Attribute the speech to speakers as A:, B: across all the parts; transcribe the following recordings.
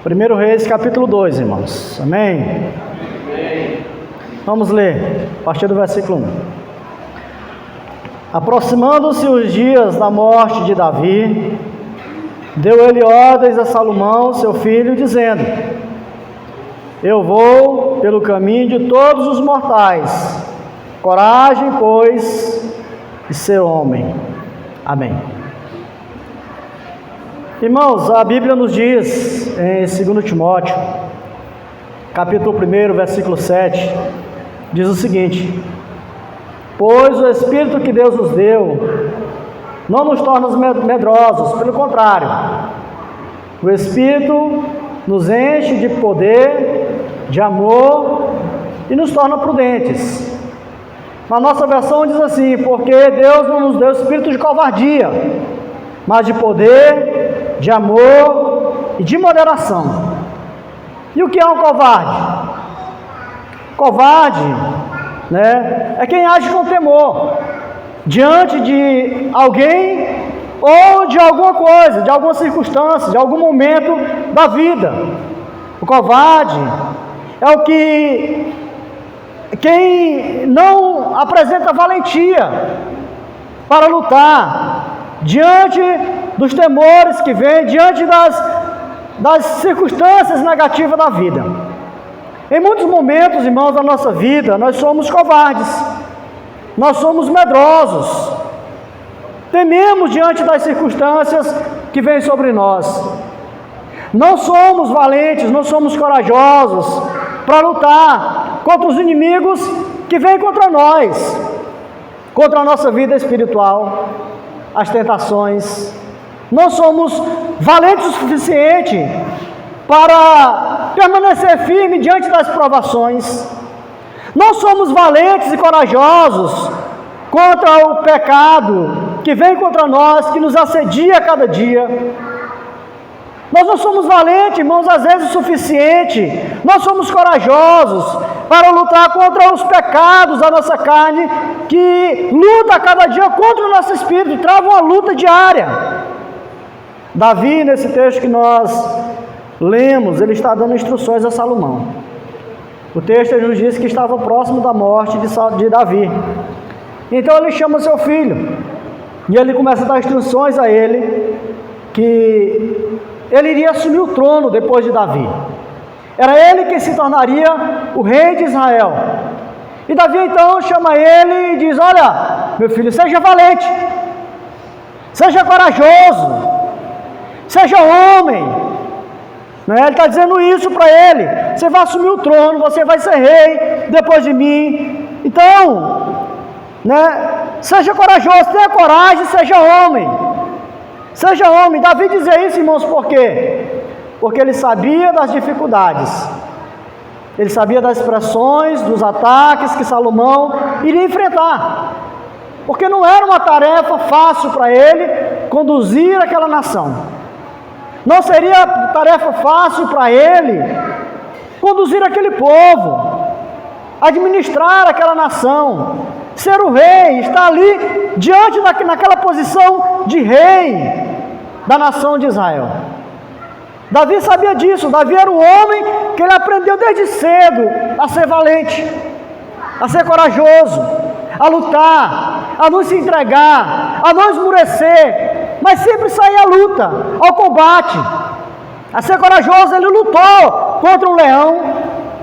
A: 1 Reis, capítulo 2, irmãos. Amém? Vamos ler, a partir do versículo 1. Aproximando-se os dias da morte de Davi, deu ele ordens a Salomão, seu filho, dizendo: Eu vou pelo caminho de todos os mortais. Coragem, pois, e ser homem. Amém. Irmãos, a Bíblia nos diz em 2 Timóteo, capítulo 1, versículo 7, diz o seguinte: Pois o Espírito que Deus nos deu não nos torna medrosos, pelo contrário, o Espírito nos enche de poder, de amor e nos torna prudentes. Na nossa versão diz assim: porque Deus não nos deu espírito de covardia, mas de poder, de amor e de moderação. E o que é um covarde? Covarde, é quem age com temor diante de alguém ou de alguma coisa, de alguma circunstância, de algum momento da vida. O covarde é o que quem não apresenta valentia para lutar diante dos temores que vêm, diante das circunstâncias negativas da vida. Em muitos momentos, irmãos, da nossa vida, nós somos covardes, nós somos medrosos, tememos diante das circunstâncias que vêm sobre nós. Não somos valentes, não somos corajosos para lutar contra os inimigos que vêm contra nós, contra a nossa vida espiritual, as tentações. Não somos valentes o suficiente para permanecer firme diante das provações. Não somos valentes e corajosos contra o pecado que vem contra nós, que nos assedia a cada dia. Nós não somos valentes, irmãos, às vezes o suficiente. Nós somos corajosos para lutar contra os pecados da nossa carne, que luta a cada dia contra o nosso espírito, trava uma luta diária. Davi, nesse texto que nós lemos, ele está dando instruções a Salomão. O texto nos diz que estava próximo da morte de Davi. Então ele chama seu filho e ele começa a dar instruções a ele, que ele iria assumir o trono depois de Davi. Era ele que se tornaria o rei de Israel. E Davi então chama ele e diz: olha, meu filho, seja valente, seja corajoso, seja homem. Ele está dizendo isso para ele: você vai assumir o trono, você vai ser rei depois de mim. Então, seja corajoso, tenha coragem, seja homem. Seja homem. Davi dizia isso, irmãos, por quê? Porque ele sabia das dificuldades, ele sabia das pressões, dos ataques que Salomão iria enfrentar, porque não era uma tarefa fácil para ele conduzir aquela nação. Não seria tarefa fácil para ele conduzir aquele povo, administrar aquela nação, ser o rei, estar ali diante naquela posição de rei da nação de Israel. Davi sabia disso. Davi era um homem que ele aprendeu desde cedo a ser valente, a ser corajoso, a lutar, a não se entregar, a não esmurecer, mas sempre sair à luta, ao combate, a ser corajoso. Ele lutou contra um leão,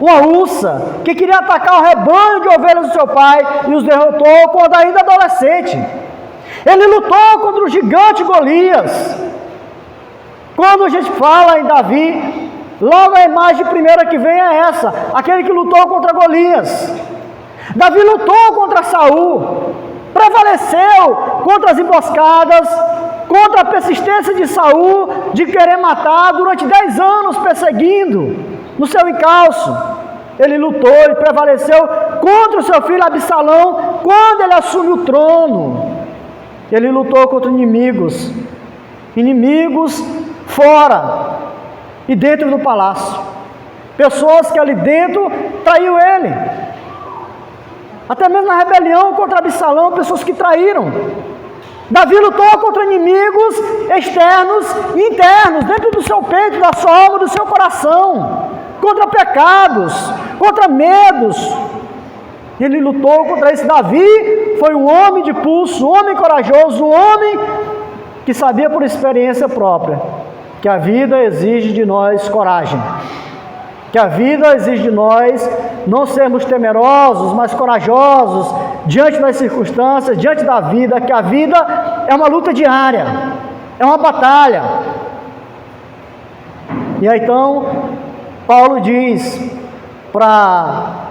A: uma ursa, que queria atacar o rebanho de ovelhas do seu pai e os derrotou quando ainda adolescente. Ele lutou contra o gigante Golias. Quando a gente fala em Davi, logo a imagem primeira que vem é essa: aquele que lutou contra Golias. Davi lutou contra Saul, prevaleceu contra as emboscadas, contra a persistência de Saul de querer matar durante 10 anos perseguindo no seu encalço. Ele lutou e prevaleceu contra o seu filho Absalão quando ele assume o trono. Ele lutou contra inimigos fora e dentro do palácio, pessoas que ali dentro traiu ele, até mesmo na rebelião contra Absalão, pessoas que traíram. Davi lutou contra inimigos externos e internos, dentro do seu peito, da sua alma, do seu coração, contra pecados, contra medos. Ele lutou contra isso. Davi foi um homem de pulso, um homem corajoso, um homem que sabia por experiência própria que a vida exige de nós coragem, que a vida exige de nós não sermos temerosos, mas corajosos diante das circunstâncias, diante da vida, que a vida é uma luta diária, é uma batalha. E aí então, Paulo diz para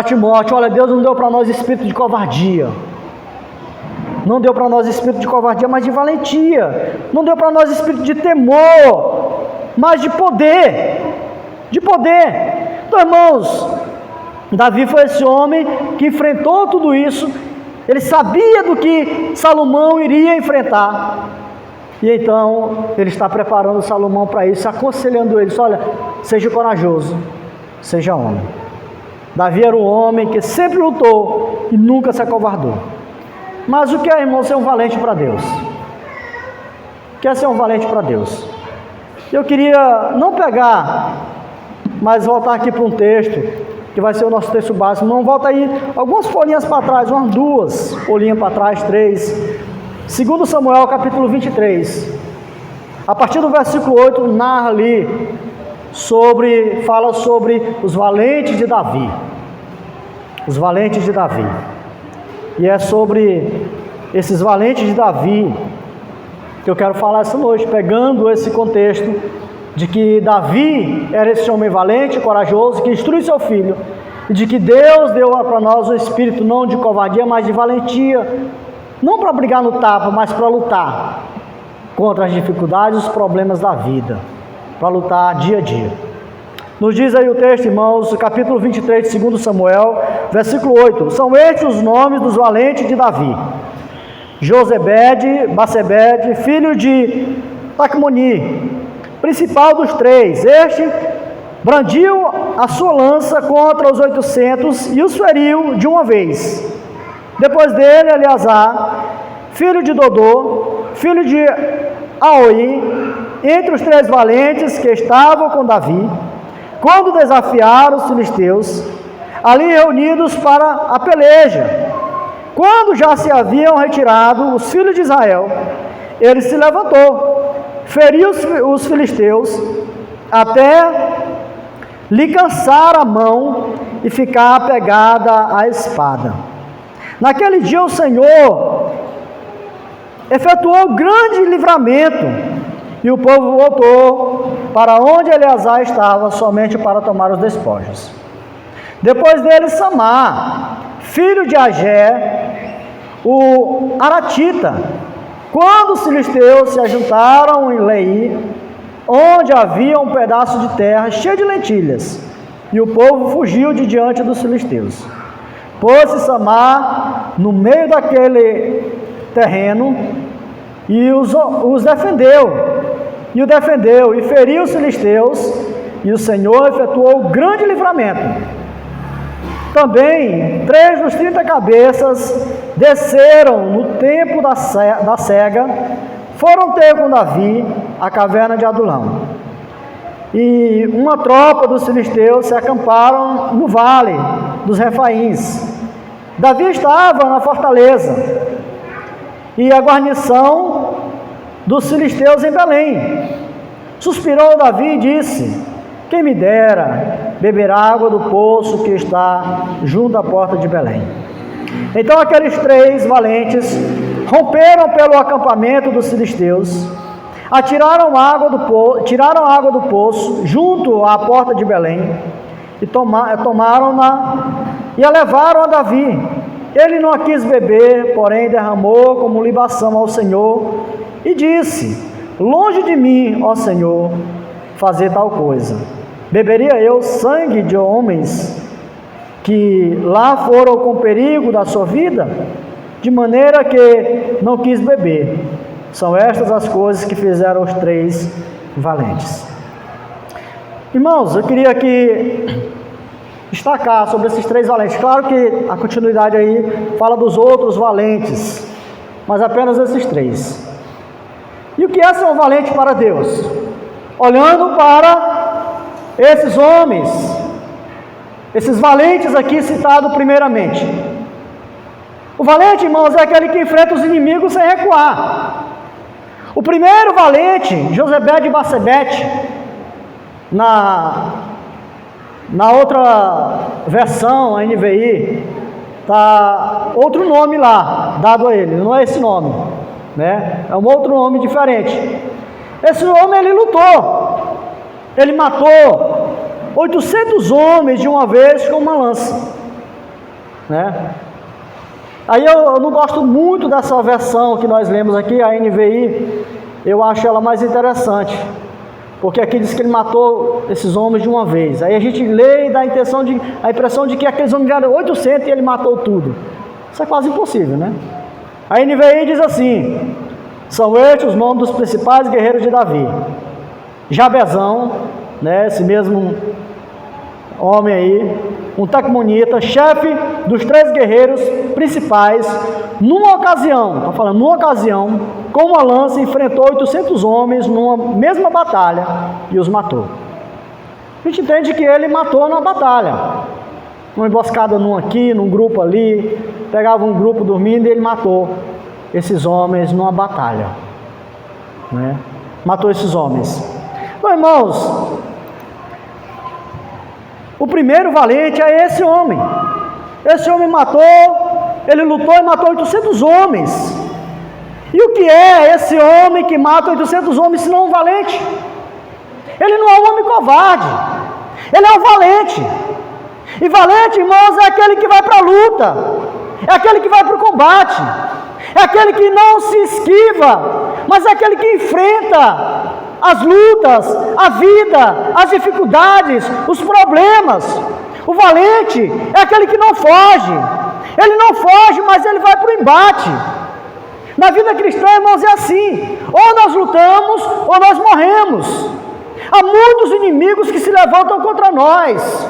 A: Timóteo: olha, Deus não deu para nós espírito de covardia, não deu para nós espírito de covardia, mas de valentia, não deu para nós espírito de temor, mas de poder, Então, irmãos, Davi foi esse homem que enfrentou tudo isso. Ele sabia do que Salomão iria enfrentar, e então ele está preparando Salomão para isso, aconselhando ele: olha, seja corajoso, seja homem. Davi era um homem que sempre lutou e nunca se acovardou. Mas o que é, irmão, ser um valente para Deus? O que é ser um valente para Deus? Eu queria não pegar, mas voltar aqui para um texto que vai ser o nosso texto básico. Não, volta aí algumas folhinhas para trás, umas 2 folhinhas para trás, 3. 2 Samuel, capítulo 23. A partir do versículo 8, narra ali fala sobre os valentes de Davi. Os valentes de Davi. E é sobre esses valentes de Davi que eu quero falar essa noite, pegando esse contexto de que Davi era esse homem valente, corajoso, que instrui seu filho, e de que Deus deu para nós o espírito não de covardia, mas de valentia, não para brigar no tapa, mas para lutar contra as dificuldades e os problemas da vida, para lutar dia a dia. Nos diz aí o texto, irmãos, capítulo 23 de 2 Samuel, versículo 8: são estes os nomes dos valentes de Davi: Josebede, Basebede, filho de Tacmoni, principal dos 3. Este brandiu a sua lança contra os 800 e os feriu de uma vez. Depois dele, Eleazar, filho de Dodô, filho de Aoi, entre os 3 valentes que estavam com Davi, quando desafiaram os filisteus, ali reunidos para a peleja. Quando já se haviam retirado os filhos de Israel, ele se levantou, feriu os filisteus, até lhe cansar a mão e ficar pegada à espada. Naquele dia o Senhor efetuou grande livramento, e o povo voltou para onde Eleazar estava, somente para tomar os despojos. Depois dele, Samar, filho de Agé, o Aratita, quando os filisteus se ajuntaram em Lei, onde havia um pedaço de terra cheio de lentilhas, e o povo fugiu de diante dos filisteus. Pôs-se Samar no meio daquele terreno e os defendeu, e feriu os filisteus, e o Senhor efetuou grande livramento. Também 3 dos 30 cabeças desceram no tempo da cega, foram ter com Davi a caverna de Adulão. E uma tropa dos filisteus se acamparam no vale dos Refaíns. Davi estava na fortaleza, e a guarnição dos filisteus em Belém. Suspirou Davi e disse: quem me dera beber água do poço que está junto à porta de Belém. Então aqueles 3 valentes romperam pelo acampamento dos filisteus, tiraram água do poço junto à porta de Belém, e tomaram-na e a levaram a Davi. Ele não a quis beber, porém derramou como libação ao Senhor, e disse: longe de mim, ó Senhor, fazer tal coisa. Beberia eu sangue de homens que lá foram com perigo da sua vida? De maneira que não quis beber. São estas as coisas que fizeram os 3 valentes. Irmãos, eu queria aqui destacar sobre esses 3 valentes. Claro que a continuidade aí fala dos outros valentes mas apenas esses 3. E o que é ser um valente para Deus? Olhando para esses homens, esses valentes aqui citados primeiramente. O valente, irmãos, é aquele que enfrenta os inimigos sem recuar. O primeiro valente, Josebede de Barsebete, na outra versão, a NVI, está outro nome lá, dado a ele, não é esse nome, né? É um outro nome diferente. Esse homem, ele lutou, ele matou 800 homens de uma vez com uma lança, né? Aí eu não gosto muito dessa versão que nós lemos aqui, a NVI, eu acho ela mais interessante, porque aqui diz que ele matou esses homens de uma vez. Aí a gente lê e dá a impressão de que aqueles homens eram 800 e ele matou tudo. Isso é quase impossível, né? A NVI diz assim: são estes os nomes dos principais guerreiros de Davi. Jabezão, né, esse mesmo homem aí, um tacmonita, chefe dos 3 guerreiros principais, numa ocasião, com uma lança, enfrentou 800 homens numa mesma batalha e os matou. A gente entende que ele matou numa batalha, uma emboscada num aqui, num grupo ali, pegava um grupo dormindo e ele matou esses homens numa batalha, né? Matou esses homens. Então, irmãos, o primeiro valente é esse homem. Esse homem matou, ele lutou e matou 800 homens. E o que é esse homem que mata 800 homens se não um valente? Ele não é um homem covarde, ele é um valente. E valente, irmãos, é aquele que vai para a luta, é aquele que vai para o combate, é aquele que não se esquiva, mas é aquele que enfrenta as lutas, a vida, as dificuldades, os problemas. O valente é aquele que não foge. Ele não foge, mas ele vai para o embate. Na vida cristã, irmãos, é assim: ou nós lutamos, ou nós morremos. Há muitos inimigos que se levantam contra nós.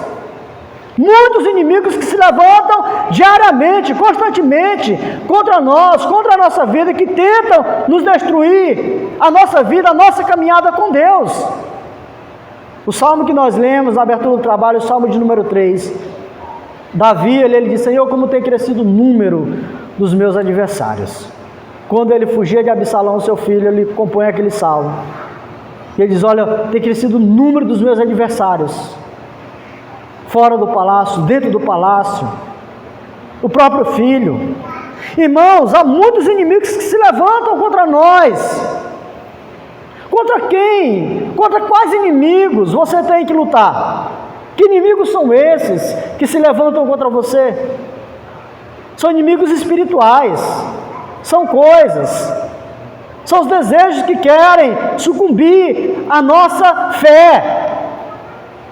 A: Muitos inimigos que se levantam diariamente, constantemente, contra nós, contra a nossa vida, que tentam nos destruir, a nossa vida, a nossa caminhada com Deus. O salmo que nós lemos na abertura do trabalho, o salmo de número 3, Davi, ele diz: Senhor, como tem crescido o número dos meus adversários. Quando ele fugia de Absalão, seu filho, ele compõe aquele salmo. E ele diz: olha, tem crescido o número dos meus adversários. Fora do palácio, dentro do palácio, o próprio filho. Irmãos, há muitos inimigos que se levantam contra nós. Contra quem? Contra quais inimigos você tem que lutar? Que inimigos são esses que se levantam contra você? São inimigos espirituais, são coisas, são os desejos que querem sucumbir à nossa fé.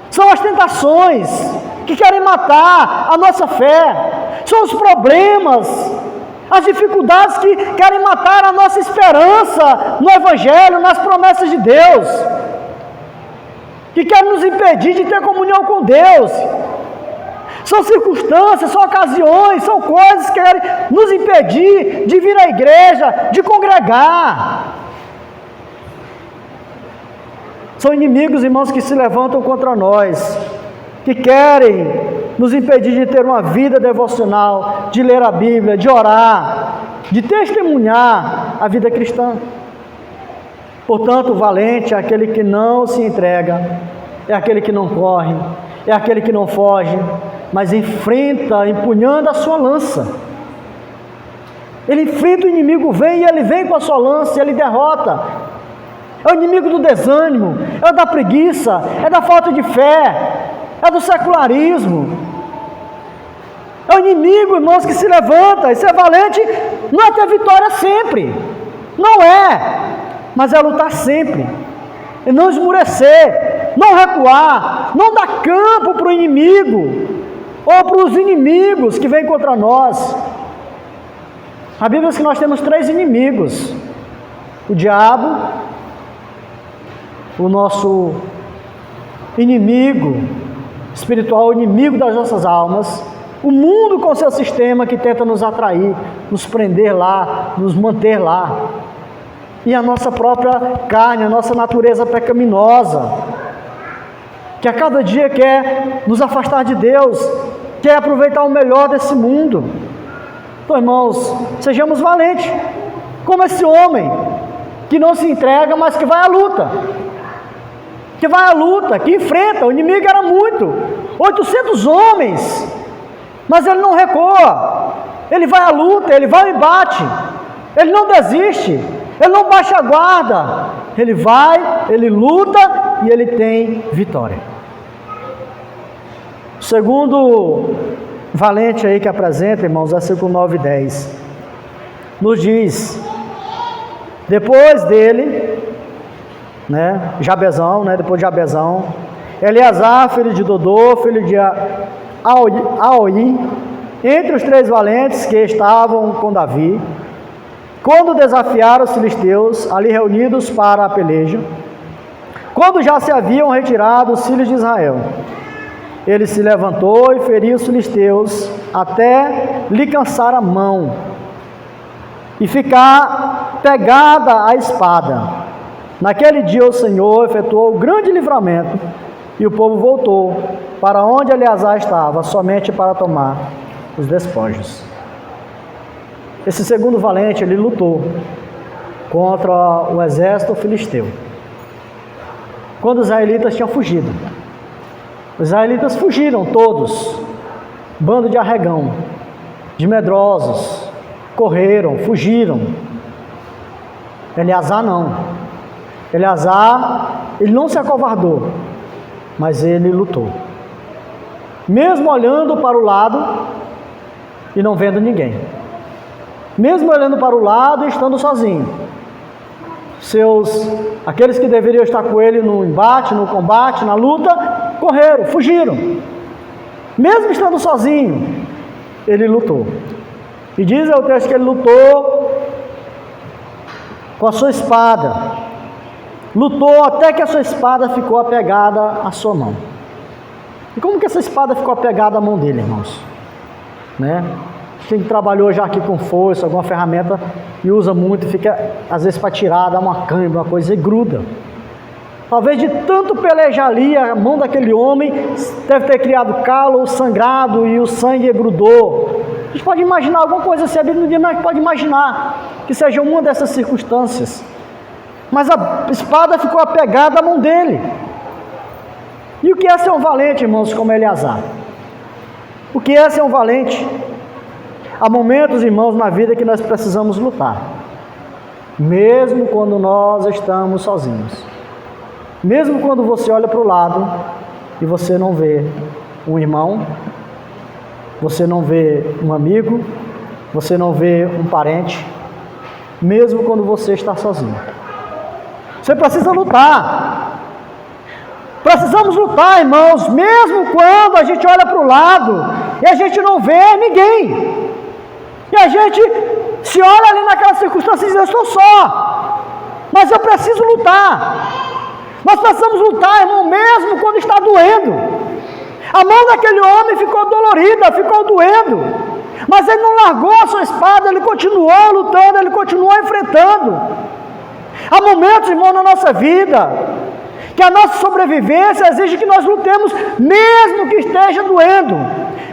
A: São as tentações que querem matar a nossa fé. São os problemas, as dificuldades que querem matar a nossa esperança no Evangelho, nas promessas de Deus, que querem nos impedir de ter comunhão com Deus. São circunstâncias, são ocasiões, são coisas que querem nos impedir de vir à igreja, de congregar. São inimigos, irmãos, que se levantam contra nós, que querem nos impedir de ter uma vida devocional, de ler a Bíblia, de orar, de testemunhar a vida cristã. Portanto, o valente é aquele que não se entrega, é aquele que não corre, é aquele que não foge, mas enfrenta, empunhando a sua lança. Ele enfrenta o inimigo, vem e ele vem com a sua lança e ele derrota. É o inimigo do desânimo, é da preguiça, é da falta de fé, é do secularismo. É o inimigo, irmãos, que se levanta. E ser valente não é ter vitória sempre, não é, mas é lutar sempre, e não esmurecer, não recuar, não dar campo para o inimigo, ou para os inimigos que vêm contra nós. A Bíblia diz que nós temos 3 inimigos: o diabo, o nosso inimigo espiritual, o inimigo das nossas almas, O mundo com seu sistema que tenta nos atrair, nos prender lá, nos manter lá. E a nossa própria carne, a nossa natureza pecaminosa, que a cada dia quer nos afastar de Deus, quer aproveitar o melhor desse mundo. Então, irmãos, sejamos valentes, como esse homem, que não se entrega, mas que vai à luta. Que vai à luta, que enfrenta. O inimigo era muito, 800 homens, mas ele não recua. Ele vai à luta, ele vai ao embate, ele não desiste, ele não baixa a guarda. Ele vai, ele luta e ele tem vitória. O segundo valente aí que apresenta, irmãos, versículo 9 e 10, nos diz: depois dele, Jabezão, depois de Jabezão, Eleazar, filho de Dodô, filho de Aoi, entre os 3 valentes que estavam com Davi, quando desafiaram os filisteus, ali reunidos para a peleja, quando já se haviam retirado os filhos de Israel, ele se levantou e feriu os filisteus até lhe cansar a mão e ficar pegada a espada. Naquele dia o Senhor efetuou grande livramento e o povo voltou para onde Eleazar estava, somente para tomar os despojos. Esse segundo valente, ele lutou contra o exército filisteu, quando os israelitas tinham fugido. Os israelitas fugiram todos, bando de arregão, de medrosos, correram, fugiram. Eleazar não. Eleazar, ele não se acovardou, mas ele lutou. Mesmo olhando para o lado e não vendo ninguém. Mesmo olhando para o lado e estando sozinho. Aqueles que deveriam estar com ele no embate, no combate, na luta, correram, fugiram. Mesmo estando sozinho, ele lutou. E diz o texto que ele lutou com a sua espada. Lutou até que a sua espada ficou apegada à sua mão. E como que essa espada ficou apegada à mão dele, irmãos? Quem trabalhou já aqui com força, alguma ferramenta, e usa muito, fica às vezes para tirar, dá uma cãibra, uma coisa, e gruda. Talvez de tanto pelejar ali, a mão daquele homem deve ter criado calo ou sangrado e o sangue grudou. A gente pode imaginar alguma coisa assim, a Bíblia não diz, mas pode imaginar que seja uma dessas circunstâncias. Mas a espada ficou apegada à mão dele. E o que é ser um valente, irmãos, como Eleazar? O que é ser um valente? Há momentos, irmãos, na vida que nós precisamos lutar, mesmo quando nós estamos sozinhos. Mesmo quando você olha para o lado e você não vê um irmão, você não vê um amigo, você não vê um parente, mesmo quando você está sozinho. Você precisa lutar. Precisamos lutar, irmãos, mesmo quando a gente olha para o lado e a gente não vê ninguém. E a gente se olha ali naquela circunstância e diz: eu estou só, mas eu preciso lutar. Nós precisamos lutar, irmão, mesmo quando está doendo. A mão daquele homem ficou dolorida, ficou doendo, mas ele não largou a sua espada, ele continuou lutando, ele continuou enfrentando. Há momentos, irmão, na nossa vida, que a nossa sobrevivência exige que nós lutemos, mesmo que esteja doendo,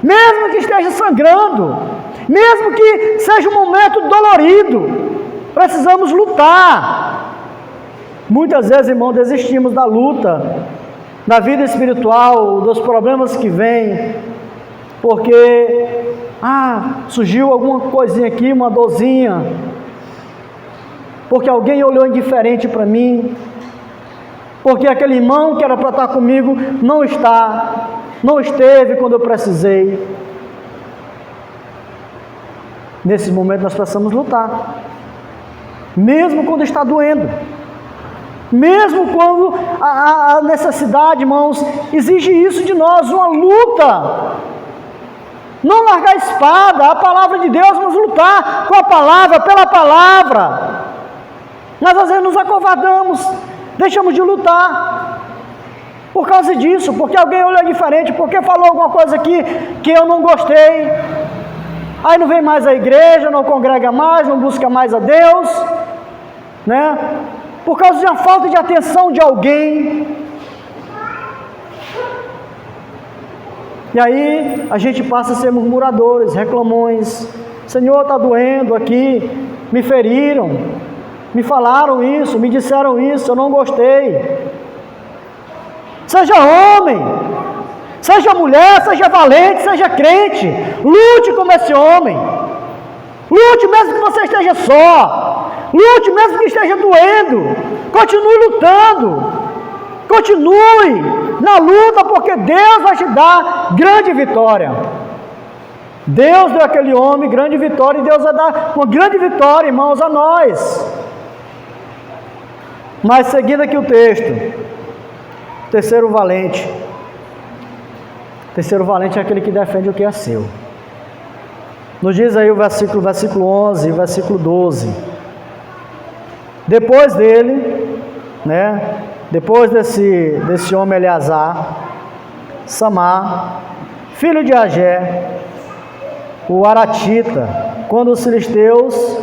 A: mesmo que esteja sangrando, mesmo que seja um momento dolorido, precisamos lutar. Muitas vezes, irmão, desistimos da luta, da vida espiritual, dos problemas que vêm, porque, surgiu alguma coisinha aqui, uma dorzinha, porque alguém olhou indiferente para mim, porque aquele irmão que era para estar comigo não esteve quando eu precisei. Nesse momento nós precisamos lutar, mesmo quando está doendo, mesmo quando a necessidade, irmãos, exige isso de nós, uma luta. Não largar a espada, a palavra de Deus, mas lutar com a palavra, pela palavra. Nós às vezes nos acovardamos, deixamos de lutar. Por causa disso, porque alguém olhou diferente, porque falou alguma coisa aqui que eu não gostei. Aí não vem mais à igreja, não congrega mais, não busca mais a Deus, né? Por causa de uma falta de atenção de alguém. E aí a gente passa a ser murmuradores, reclamões. Senhor, está doendo aqui, me feriram, me falaram isso, me disseram isso, eu não gostei. Seja homem, seja mulher, seja valente, seja crente, lute como esse homem. Lute mesmo que você esteja só, lute mesmo que esteja doendo, continue lutando, continue na luta, porque Deus vai te dar grande vitória. Deus deu àquele homem grande vitória, e Deus vai dar uma grande vitória, irmãos, a nós. Mas seguindo aqui o texto, terceiro valente é aquele que defende o que é seu. Nos diz aí o versículo 11 e o versículo 12. Depois dele, né, depois desse homem Eleazar, Samar, filho de Agé, o Aratita, quando os filisteus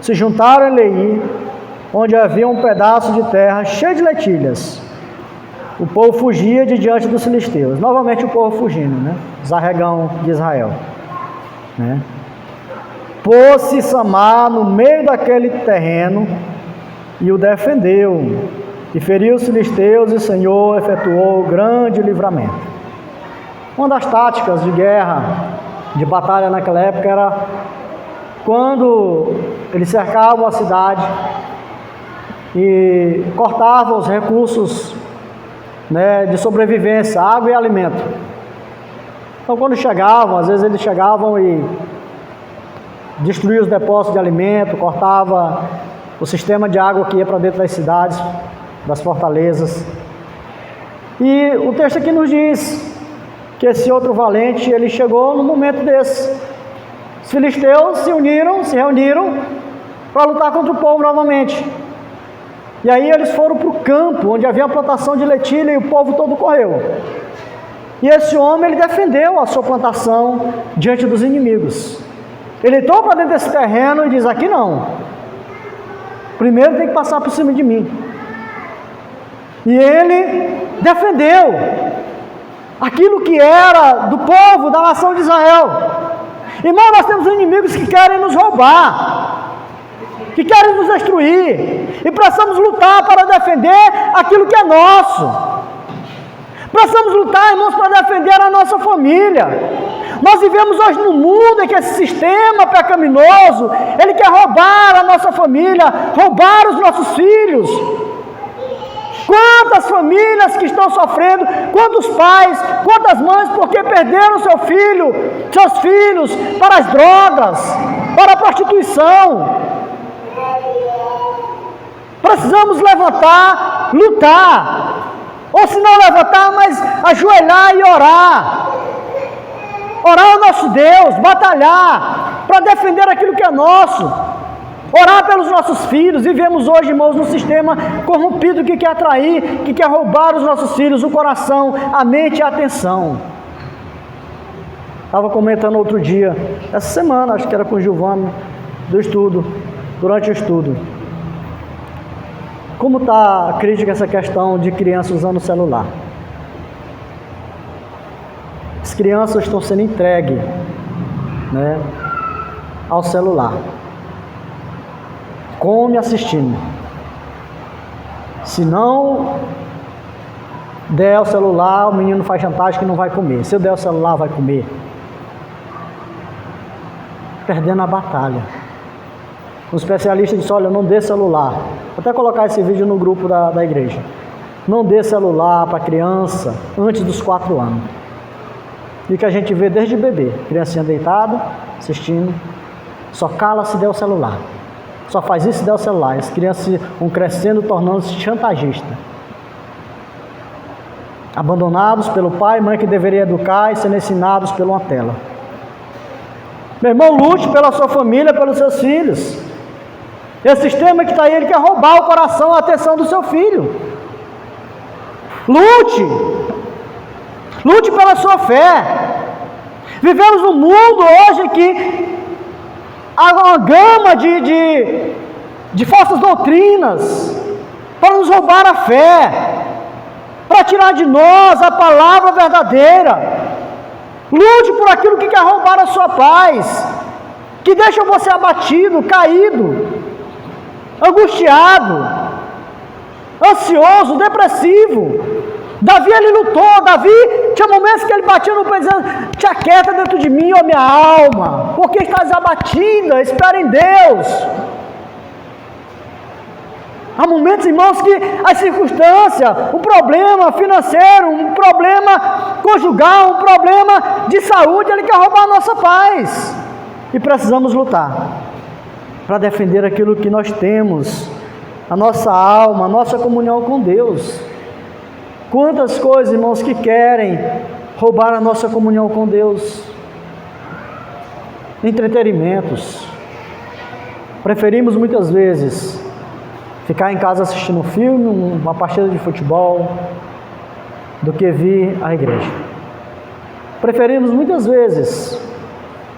A: se juntaram em Leí, onde havia um pedaço de terra cheio de lentilhas, o povo fugia de diante dos filisteus. Novamente o povo fugindo, né? Zarregão de Israel, né? Pôs-se Samar no meio daquele terreno e o defendeu, e feriu os filisteus, e o Senhor efetuou grande livramento. Uma das táticas de guerra, de batalha naquela época, era quando eles cercavam a cidade e cortavam os recursos, né, de sobrevivência, água e alimento. Então, quando chegavam, às vezes eles chegavam e destruíam os depósitos de alimento, cortava o sistema de água que ia para dentro das cidades, das fortalezas. E o texto aqui nos diz que esse outro valente, ele chegou no momento desse. Os filisteus se reuniram para lutar contra o povo novamente. E aí eles foram para o campo, onde havia a plantação de lentilha, e o povo todo correu. E esse homem, ele defendeu a sua plantação diante dos inimigos. Ele entrou para dentro desse terreno e diz: aqui não. Primeiro tem que passar por cima de mim. E ele defendeu aquilo que era do povo, da nação de Israel. Irmão, nós temos inimigos que querem nos roubar, que querem nos destruir, e precisamos lutar para defender aquilo que é nosso. Precisamos lutar, irmãos, para defender a nossa família. Nós vivemos hoje num mundo em que esse sistema pecaminoso, ele quer roubar a nossa família, roubar os nossos filhos. Quantas famílias que estão sofrendo, quantos pais, quantas mães, porque perderam seus filhos para as drogas, para a prostituição. Precisamos levantar, lutar, ou se não levantar, mas ajoelhar e orar. Orar ao nosso Deus, batalhar para defender aquilo que é nosso. Orar pelos nossos filhos. Vivemos hoje, irmãos, num sistema corrompido que quer atrair, que quer roubar os nossos filhos, o coração, a mente e a atenção. Estava comentando outro dia, essa semana, acho que era com o Giovanni, do estudo, durante o estudo. Como está crítica essa questão de crianças usando o celular? As crianças estão sendo entregues, né, ao celular. Come assistindo. Se não der o celular, o menino faz chantagem que não vai comer. Se eu der o celular, vai comer. Perdendo a batalha. Um especialista disse: olha, não dê celular. Vou até colocar esse vídeo no grupo da igreja. Não dê celular para criança antes dos 4 anos. E o que a gente vê desde bebê, criancinha deitada, assistindo, só cala se der o celular. Só faz isso se der o celular. As crianças vão crescendo, tornando-se chantagistas. Abandonados pelo pai e mãe que deveria educar, e sendo ensinados por uma tela. Meu irmão, lute pela sua família, pelos seus filhos. Esse sistema que está aí, ele quer roubar o coração, a atenção do seu filho. Lute pela sua fé. Vivemos num mundo hoje que há uma gama de falsas doutrinas para nos roubar a fé, para tirar de nós a palavra verdadeira. Lute por aquilo que quer roubar a sua paz, que deixa você abatido, caído, angustiado, ansioso, depressivo. Davi, ele lutou. Davi tinha momentos que ele batia no peito dizendo: te aquieta dentro de mim, ó minha alma, porque estás abatida, espera em Deus. Há momentos, irmãos, que a circunstância, um problema financeiro, um problema conjugal, um problema de saúde, ele quer roubar a nossa paz. E precisamos lutar para defender aquilo que nós temos, a nossa alma, a nossa comunhão com Deus. Quantas coisas, irmãos, que querem roubar a nossa comunhão com Deus. Entretenimentos. Preferimos muitas vezes ficar em casa assistindo um filme, uma partida de futebol, do que vir à igreja. Preferimos muitas vezes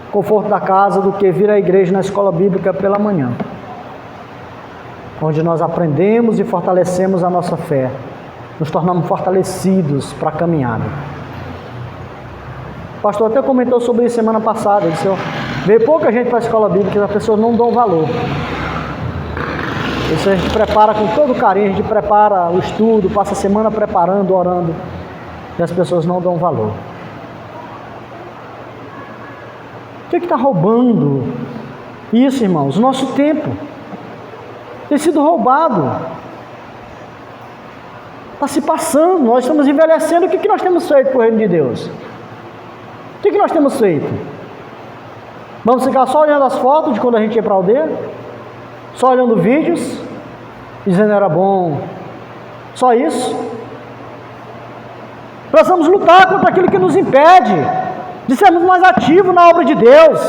A: o conforto da casa do que vir à igreja na escola bíblica pela manhã, onde nós aprendemos e fortalecemos a nossa fé, nos tornamos fortalecidos para a caminhada. O pastor até comentou sobre isso semana passada. Ele disse: veio pouca gente para a escola bíblica, as pessoas não dão valor. Isso a gente prepara com todo carinho, a gente prepara o estudo, passa a semana preparando, orando, e as pessoas não dão valor. O que está roubando isso, irmãos? O nosso tempo tem sido roubado. Está se passando, nós estamos envelhecendo. O que nós temos feito para o reino de Deus? O que nós temos feito? Vamos ficar só olhando as fotos de quando a gente ia para a aldeia? Só olhando vídeos, dizendo era bom? Só isso? Precisamos lutar contra aquilo que nos impede de sermos mais ativos na obra de Deus.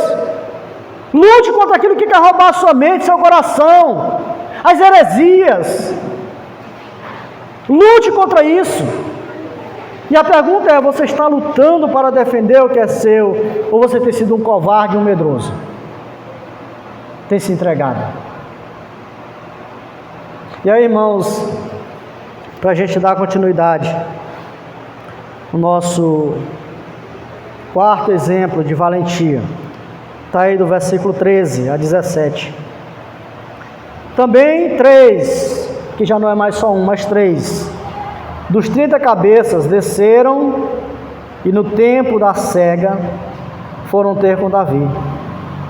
A: Lute contra aquilo que quer roubar a sua mente, seu coração, as heresias. Lute contra isso. E a pergunta é: você está lutando para defender o que é seu, ou você tem sido um covarde, um medroso? Tem se entregado? E aí, irmãos, para a gente dar continuidade, o nosso quarto exemplo de valentia está aí do versículo 13 a 17. Também 3, que já não é mais só um, mas 3, dos 30 cabeças desceram e no tempo da cega foram ter com Davi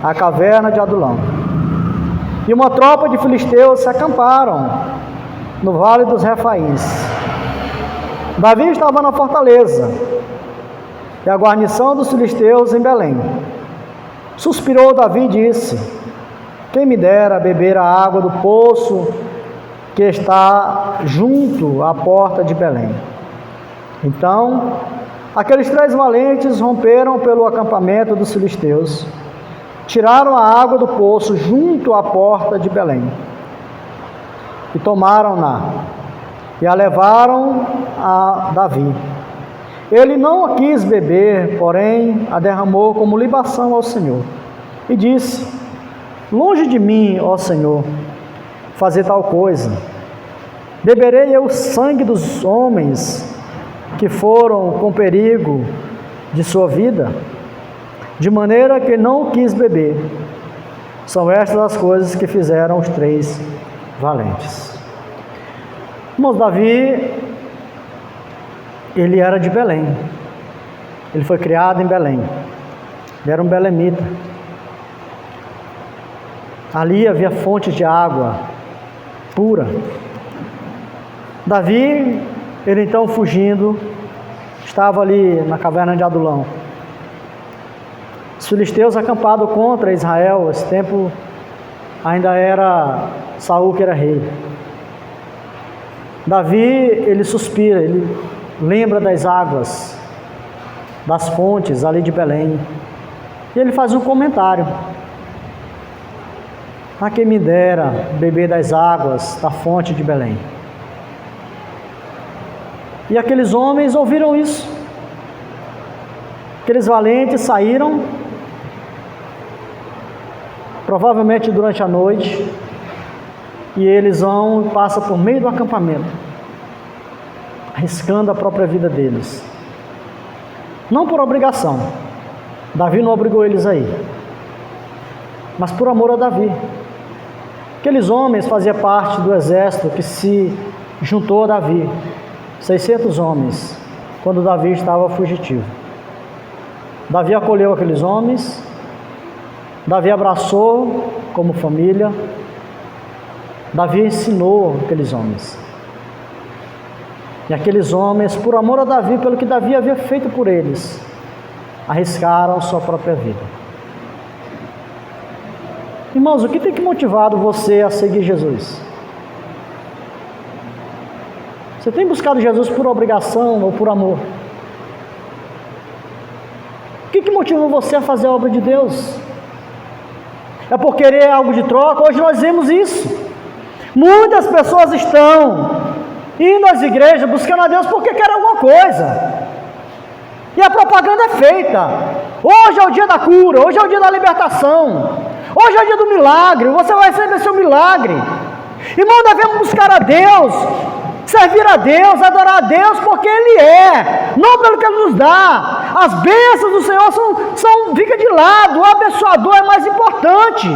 A: a caverna de Adulão. E uma tropa de filisteus se acamparam no vale dos Refaíns. Davi estava na fortaleza e a guarnição dos filisteus em Belém. Suspirou Davi e disse: quem me dera beber a água do poço que está junto à porta de Belém. Então, aqueles 3 valentes romperam pelo acampamento dos filisteus, tiraram a água do poço junto à porta de Belém, e tomaram-na, e a levaram a Davi. Ele não a quis beber, porém a derramou como libação ao Senhor, e disse: longe de mim, ó Senhor, fazer tal coisa. Beberei eu o sangue dos homens que foram com perigo de sua vida? De maneira que não quis beber. São estas as coisas que fizeram os 3 valentes. Irmãos, Davi, ele era de Belém. Ele foi criado em Belém. Ele era um belemita. Ali havia fontes de água pura. Davi, ele então fugindo, estava ali na caverna de Adulão. Os filisteus acampados contra Israel. Esse tempo ainda era Saul que era rei. Davi, ele suspira, ele lembra das águas, das fontes ali de Belém, e ele faz um comentário: a quem me dera beber das águas da fonte de Belém. E aqueles homens ouviram isso. Aqueles valentes saíram, provavelmente durante a noite, e eles vão e passam por meio do acampamento, arriscando a própria vida deles. Não por obrigação. Davi não obrigou eles a ir, mas por amor a Davi. Aqueles homens faziam parte do exército que se juntou a Davi, 600 homens, quando Davi estava fugitivo. Davi acolheu aqueles homens, Davi abraçou como família, Davi ensinou aqueles homens. E aqueles homens, por amor a Davi, pelo que Davi havia feito por eles, arriscaram sua própria vida. Irmãos, o que tem que motivado você a seguir Jesus? Você tem buscado Jesus por obrigação ou por amor? O que motiva você a fazer a obra de Deus? É por querer algo de troca? Hoje nós vemos isso. Muitas pessoas estão indo às igrejas buscando a Deus porque querem alguma coisa. E a propaganda é feita. Hoje é o dia da cura, hoje é o dia da libertação, hoje é o dia do milagre, você vai receber seu milagre. Irmão, devemos buscar a Deus, servir a Deus, adorar a Deus porque Ele é, não pelo que Ele nos dá. As bênçãos do Senhor fica de lado, o abençoador é mais importante.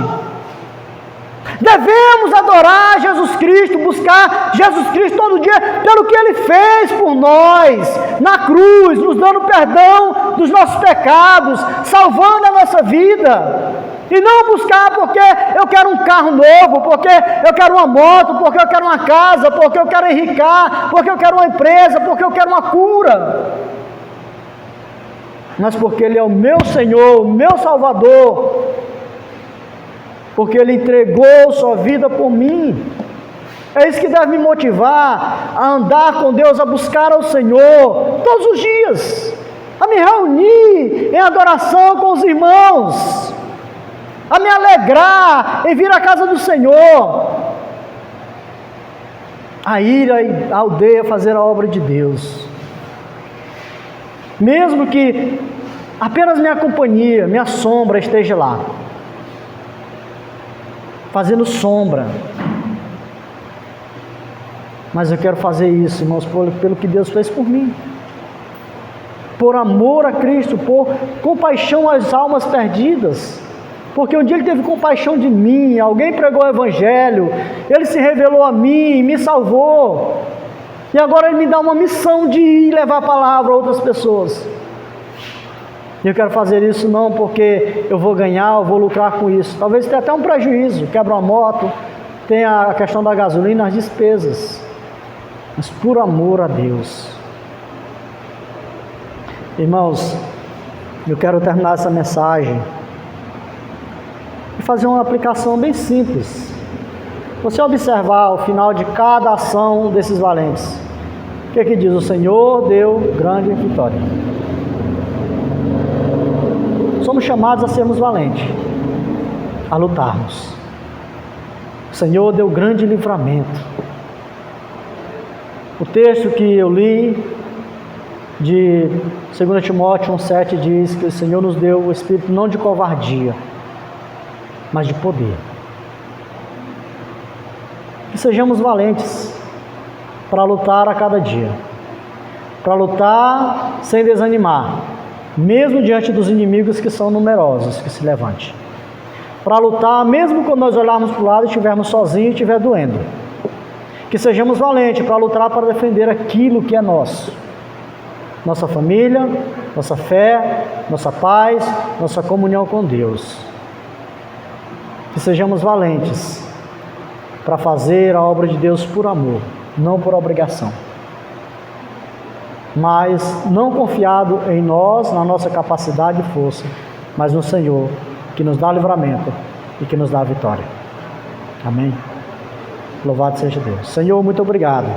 A: Devemos adorar Jesus Cristo, buscar Jesus Cristo todo dia pelo que Ele fez por nós na cruz, nos dando perdão dos nossos pecados, salvando a nossa vida. E não buscar porque eu quero um carro novo, porque eu quero uma moto, porque eu quero uma casa, porque eu quero enricar, porque eu quero uma empresa, porque eu quero uma cura. Mas porque Ele é o meu Senhor, o meu Salvador, porque Ele entregou sua vida por mim. É isso que deve me motivar a andar com Deus, a buscar ao Senhor todos os dias, a me reunir em adoração com os irmãos, a me alegrar em vir à casa do Senhor, a ir à aldeia fazer a obra de Deus, mesmo que apenas minha companhia, minha sombra esteja lá, fazendo sombra. Mas eu quero fazer isso, irmãos, pelo que Deus fez por mim, por amor a Cristo, por compaixão às almas perdidas, porque um dia Ele teve compaixão de mim, alguém pregou o Evangelho, Ele se revelou a mim, me salvou, e agora Ele me dá uma missão de ir levar a palavra a outras pessoas. E eu quero fazer isso não porque eu vou ganhar, eu vou lucrar com isso. Talvez tenha até um prejuízo, quebra uma moto, tem a questão da gasolina, as despesas. Mas por amor a Deus. Irmãos, eu quero terminar essa mensagem e fazer uma aplicação bem simples. Você observar o final de cada ação desses valentes. O que diz? O Senhor deu grande vitória. Somos chamados a sermos valentes, a lutarmos. O Senhor deu grande livramento. O texto que eu li de 2 Timóteo 1,7 diz que o Senhor nos deu o espírito não de covardia, mas de poder. Que sejamos valentes para lutar a cada dia, para lutar sem desanimar, mesmo diante dos inimigos que são numerosos, que se levante. Para lutar, mesmo quando nós olharmos para o lado e estivermos sozinhos e estiver doendo. Que sejamos valentes para lutar, para defender aquilo que é nosso. Nossa família, nossa fé, nossa paz, nossa comunhão com Deus. Que sejamos valentes para fazer a obra de Deus por amor, não por obrigação. Mas não confiado em nós, na nossa capacidade e força, mas no Senhor, que nos dá livramento e que nos dá a vitória. Amém? Louvado seja Deus. Senhor, muito obrigado